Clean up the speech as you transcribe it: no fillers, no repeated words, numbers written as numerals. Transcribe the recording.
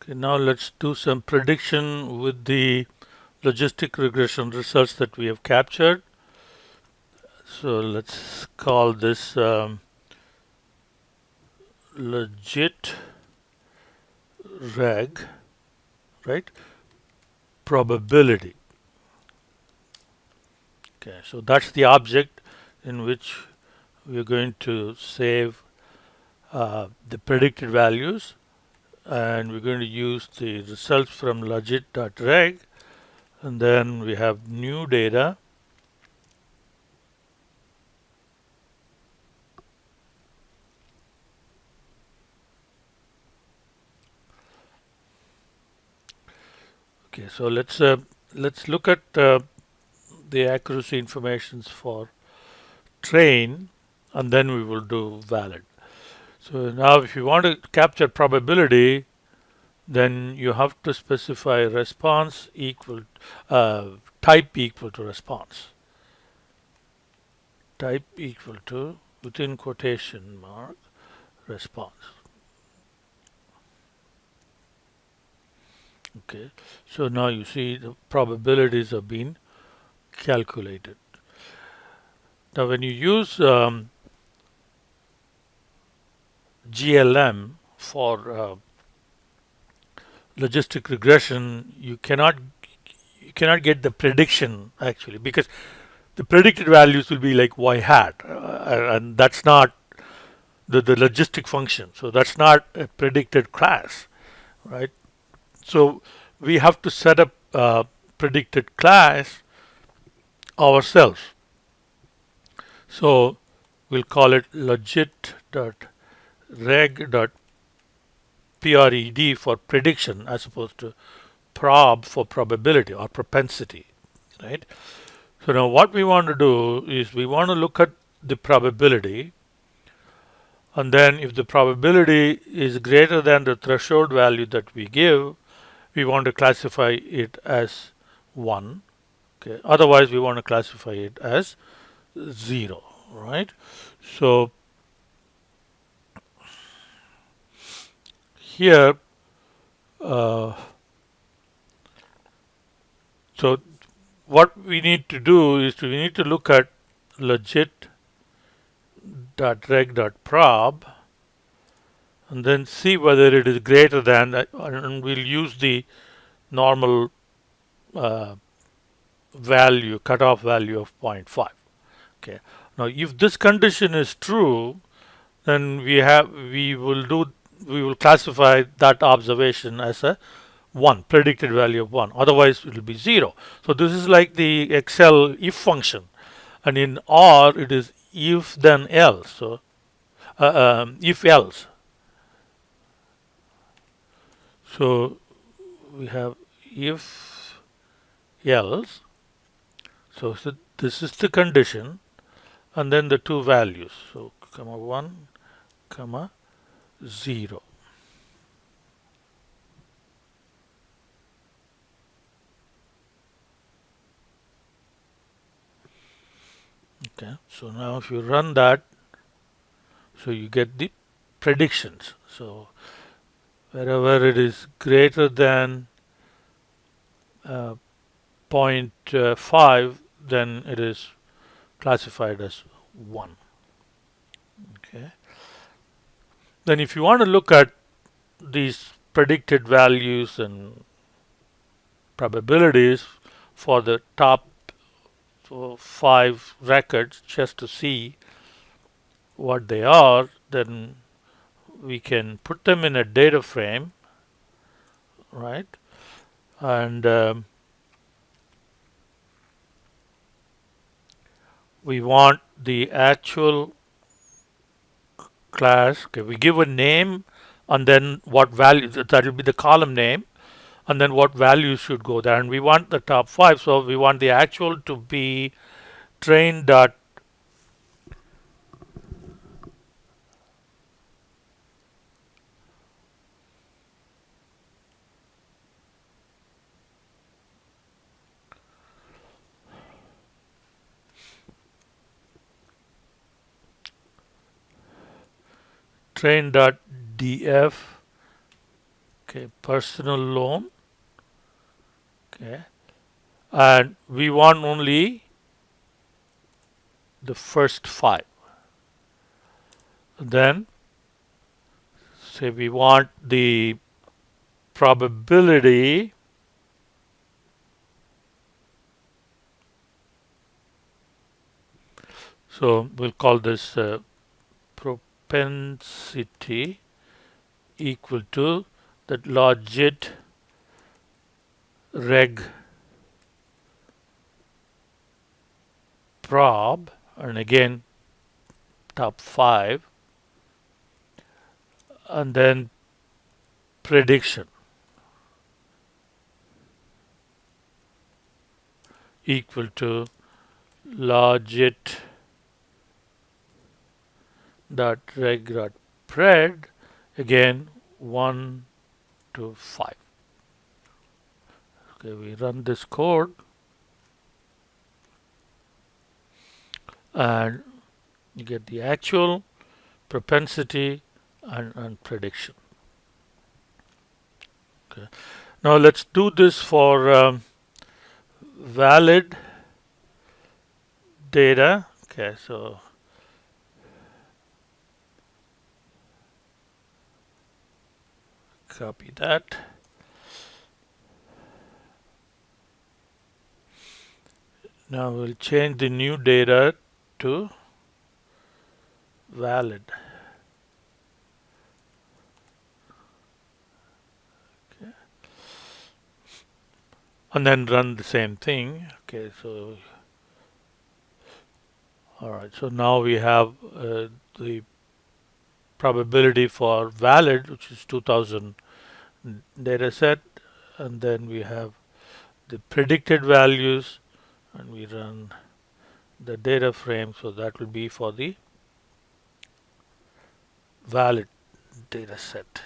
Okay, now let's do some prediction with the logistic regression results that we have captured. So let's call this legit reg, right? Probability. Okay, so that's the object in which we're going to save the predicted values, and we're going to use the results from legit.reg, and then we have new data. Okay, so let's look at the accuracy informations for train, and then we will do valid. So now if you want to capture probability, then you have to specify response equal type equal to response. Type equal to, within quotation mark, response. Okay, so now you see the probabilities have been calculated. Now when you use GLM for logistic regression, you cannot get the prediction actually, because the predicted values will be like y hat, and that's not the logistic function. So that's not a predicted class, right? So we have to set up a predicted class ourselves. So we'll call it legit.reg.pred for prediction as opposed to prob for probability or propensity, right? So now what we want to do is we want to look at the probability, and then if the probability is greater than the threshold value that we give, we want to classify it as 1. Okay. Otherwise, we want to classify it as 0, right? So here, so what we need to do is we need to look at legit.reg.prob and then see whether it is greater than, and we'll use the normal value, cutoff value of 0.5. Okay. Now, if this condition is true, then we will classify that observation as a 1, predicted value of 1. Otherwise, it will be 0. So this is like the Excel if function, and in R it is if then else. So if else. So we have if else. So this is the condition, and then the two values. So comma 1, comma 0. Okay, so now if you run that, so you get the predictions. So wherever it is greater than 0.5, then it is classified as 1. Okay. Then if you want to look at these predicted values and probabilities for the top 5 records, just to see what they are, then we can put them in a data frame, right? And we want the actual class. Okay, we give a name, and then what value, that will be the column name, and then what values should go there. And we want the top 5, so we want the actual to be train dot train.df. Okay, personal loan. Okay, and we want only the first 5. Then say we want the probability so we'll call this propensity equal to that logit reg prob, and again top 5, and then prediction equal to logit dot reg dot pred, again 1 to 5. Okay, we run this code and you get the actual, propensity, and prediction. Okay. Now let's do this for valid data. Okay, so copy that. Now we'll change the new data to valid. Okay. And then run the same thing. Okay, so alright, so now we have the probability for valid, which is 2000 data set, and then we have the predicted values, and we run the data frame, so that will be for the valid data set.